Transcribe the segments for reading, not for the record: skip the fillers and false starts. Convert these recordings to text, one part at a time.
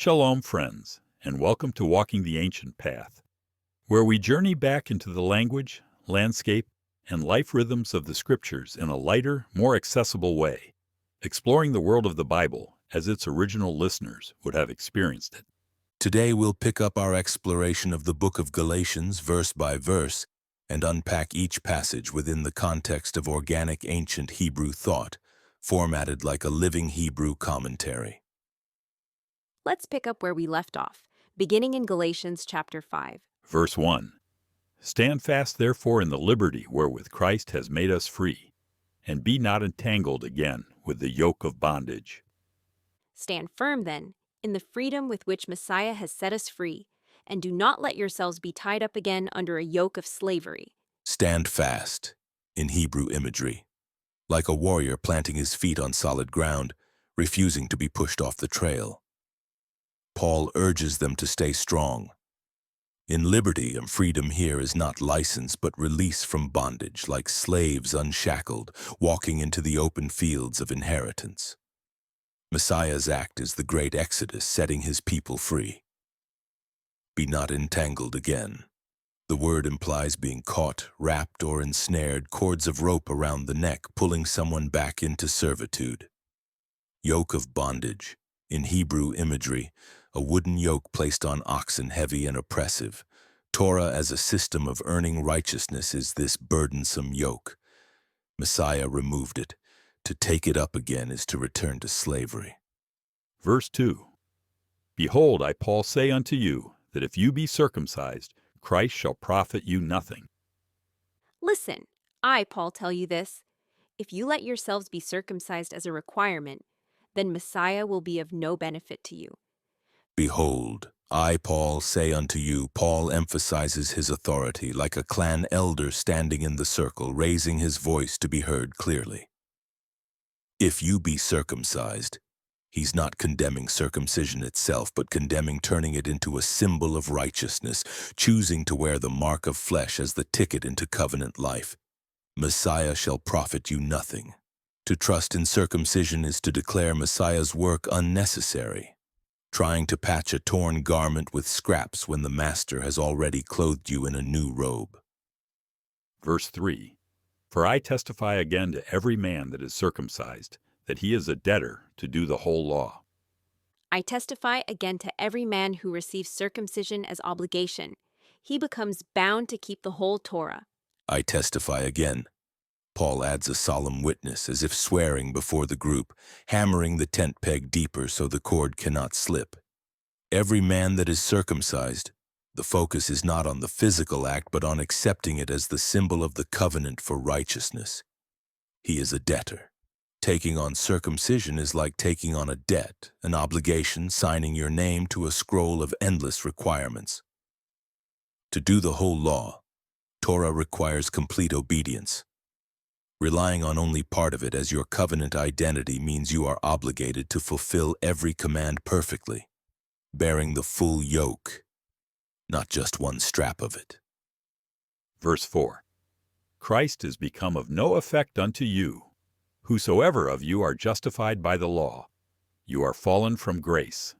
Shalom, friends, and welcome to Walking the Ancient Path, where we journey back into the language, landscape, and life rhythms of the Scriptures in a lighter, more accessible way, exploring the world of the Bible as its original listeners would have experienced it. Today we'll pick up our exploration of the book of Galatians verse by verse and unpack each passage within the context of organic ancient Hebrew thought, formatted like a living Hebrew commentary. Let's pick up where we left off, beginning in Galatians chapter 5. Verse 1. Stand fast, therefore, in the liberty wherewith Christ has made us free, and be not entangled again with the yoke of bondage. Stand firm, then, in the freedom with which Messiah has set us free, and do not let yourselves be tied up again under a yoke of slavery. Stand fast, in Hebrew imagery, like a warrior planting his feet on solid ground, refusing to be pushed off the trail. Paul urges them to stay strong. In liberty and freedom here is not license but release from bondage, like slaves unshackled, walking into the open fields of inheritance. Messiah's act is the great exodus, setting his people free. Be not entangled again. The word implies being caught, wrapped, or ensnared, cords of rope around the neck, pulling someone back into servitude. Yoke of bondage. In Hebrew imagery, a wooden yoke placed on oxen, heavy and oppressive. Torah as a system of earning righteousness is this burdensome yoke. Messiah removed it. To take it up again is to return to slavery. Verse 2. Behold, I, Paul, say unto you, that if you be circumcised, Christ shall profit you nothing. Listen, I, Paul, tell you this. If you let yourselves be circumcised as a requirement, then Messiah will be of no benefit to you. Behold, I, Paul, say unto you. Paul emphasizes his authority like a clan elder standing in the circle, raising his voice to be heard clearly. If you be circumcised, he's not condemning circumcision itself, but condemning turning it into a symbol of righteousness, choosing to wear the mark of flesh as the ticket into covenant life. Messiah shall profit you nothing. To trust in circumcision is to declare Messiah's work unnecessary, trying to patch a torn garment with scraps when the Master has already clothed you in a new robe. Verse 3. For I testify again to every man that is circumcised, that he is a debtor to do the whole law. I testify again to every man who receives circumcision as obligation. He becomes bound to keep the whole Torah. I testify again. Paul adds a solemn witness, as if swearing before the group, hammering the tent peg deeper so the cord cannot slip. Every man that is circumcised, the focus is not on the physical act, but on accepting it as the symbol of the covenant for righteousness. He is a debtor. Taking on circumcision is like taking on a debt, an obligation, signing your name to a scroll of endless requirements. To do the whole law, Torah requires complete obedience. Relying on only part of it as your covenant identity means you are obligated to fulfill every command perfectly, bearing the full yoke, not just one strap of it. Verse 4. Christ is become of no effect unto you. Whosoever of you are justified by the law, you are fallen from grace.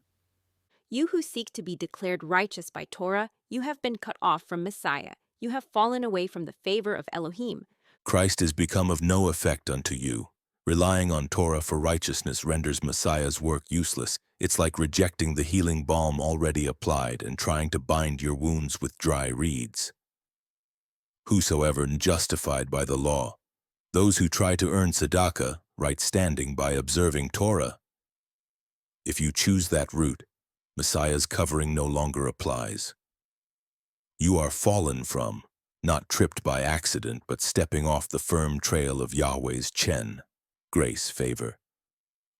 You who seek to be declared righteous by Torah, you have been cut off from Messiah. You have fallen away from the favor of Elohim. Christ is become of no effect unto you. Relying on Torah for righteousness renders Messiah's work useless. It's like rejecting the healing balm already applied and trying to bind your wounds with dry reeds. Whosoever justified by the law, those who try to earn tzedakah, right standing by observing Torah. If you choose that route, Messiah's covering no longer applies. You are fallen from, not tripped by accident, but stepping off the firm trail of Yahweh's chen, grace, favor,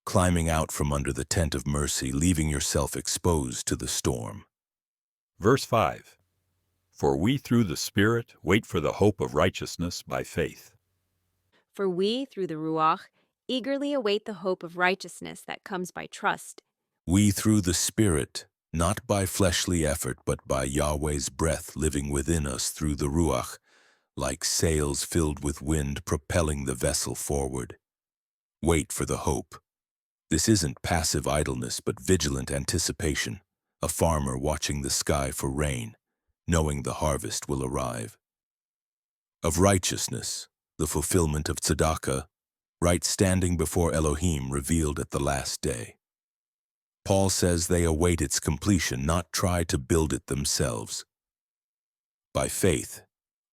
climbing out from under the tent of mercy, leaving yourself exposed to the storm. Verse 5. For we through the Spirit wait for the hope of righteousness by faith. For we, through the Ruach, eagerly await the hope of righteousness that comes by trust. We through the Spirit, not by fleshly effort, but by Yahweh's breath living within us through the Ruach, like sails filled with wind propelling the vessel forward. Wait for the hope. This isn't passive idleness but vigilant anticipation, a farmer watching the sky for rain, knowing the harvest will arrive. Of righteousness, the fulfillment of tzedakah, right standing before Elohim revealed at the last day. Paul says they await its completion, not try to build it themselves. By faith,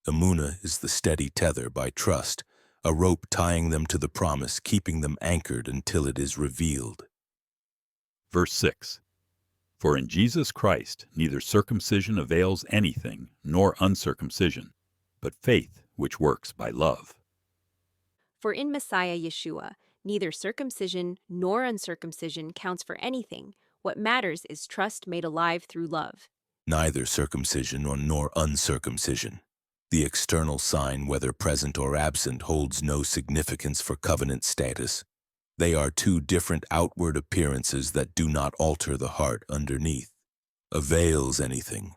emunah is the steady tether; by trust, a rope tying them to the promise, keeping them anchored until it is revealed. Verse 6. For in Jesus Christ neither circumcision avails anything, nor uncircumcision, but faith which works by love. For in Messiah Yeshua, neither circumcision nor uncircumcision counts for anything. What matters is trust made alive through love. Neither circumcision nor uncircumcision. The external sign, whether present or absent, holds no significance for covenant status. They are two different outward appearances that do not alter the heart underneath. Avails anything.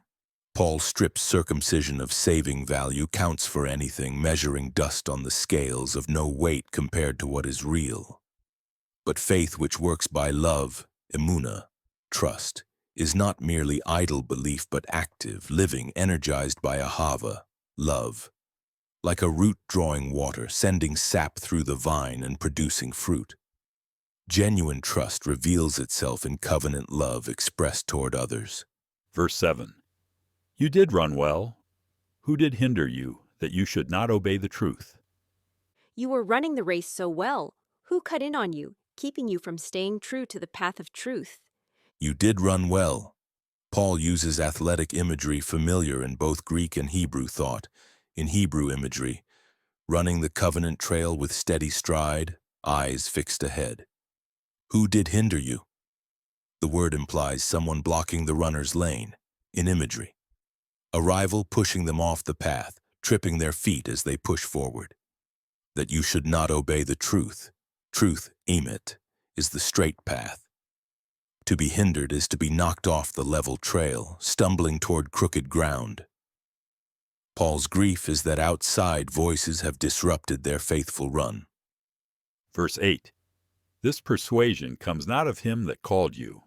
Paul strips circumcision of saving value, counts for anything, measuring dust on the scales, of no weight compared to what is real. But faith which works by love, emunah, trust, is not merely idle belief but active, living, energized by ahava, love. Like a root drawing water, sending sap through the vine and producing fruit. Genuine trust reveals itself in covenant love expressed toward others. Verse 7. You did run well. Who did hinder you, that you should not obey the truth? You were running the race so well. Who cut in on you, keeping you from staying true to the path of truth? You did run well. Paul uses athletic imagery familiar in both Greek and Hebrew thought. In Hebrew imagery, running the covenant trail with steady stride, eyes fixed ahead. Who did hinder you? The word implies someone blocking the runner's lane, in imagery. A rival pushing them off the path, tripping their feet as they push forward. That you should not obey the truth. Truth, emet, is the straight path. To be hindered is to be knocked off the level trail, stumbling toward crooked ground. Paul's grief is that outside voices have disrupted their faithful run. Verse 8. This persuasion comes not of him that called you.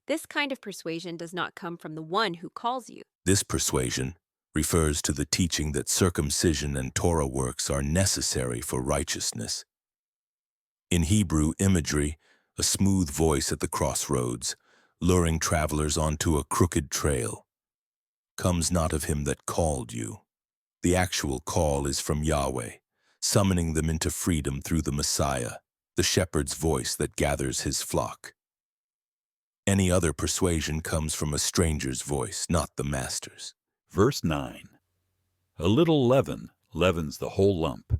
This kind of persuasion does not come from the one who calls you. This persuasion refers to the teaching that circumcision and Torah works are necessary for righteousness. In Hebrew imagery, a smooth voice at the crossroads, luring travelers onto a crooked trail, comes not of him that called you. The actual call is from Yahweh, summoning them into freedom through the Messiah, the shepherd's voice that gathers his flock. Any other persuasion comes from a stranger's voice, not the master's. Verse 9. A little leaven leavens the whole lump.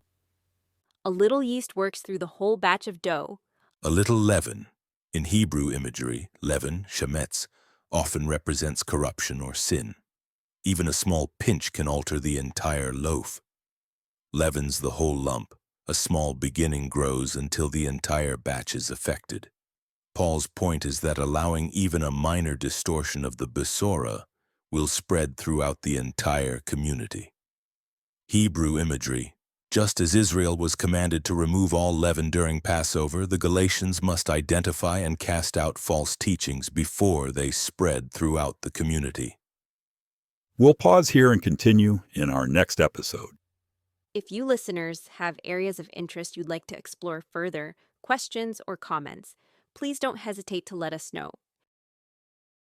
A little yeast works through the whole batch of dough. A little leaven. In Hebrew imagery, leaven, shemetz, often represents corruption or sin. Even a small pinch can alter the entire loaf. Leavens the whole lump. A small beginning grows until the entire batch is affected. Paul's point is that allowing even a minor distortion of the Besorah will spread throughout the entire community. Hebrew imagery. Just as Israel was commanded to remove all leaven during Passover, the Galatians must identify and cast out false teachings before they spread throughout the community. We'll pause here and continue in our next episode. If you listeners have areas of interest you'd like to explore further, questions or comments, please don't hesitate to let us know.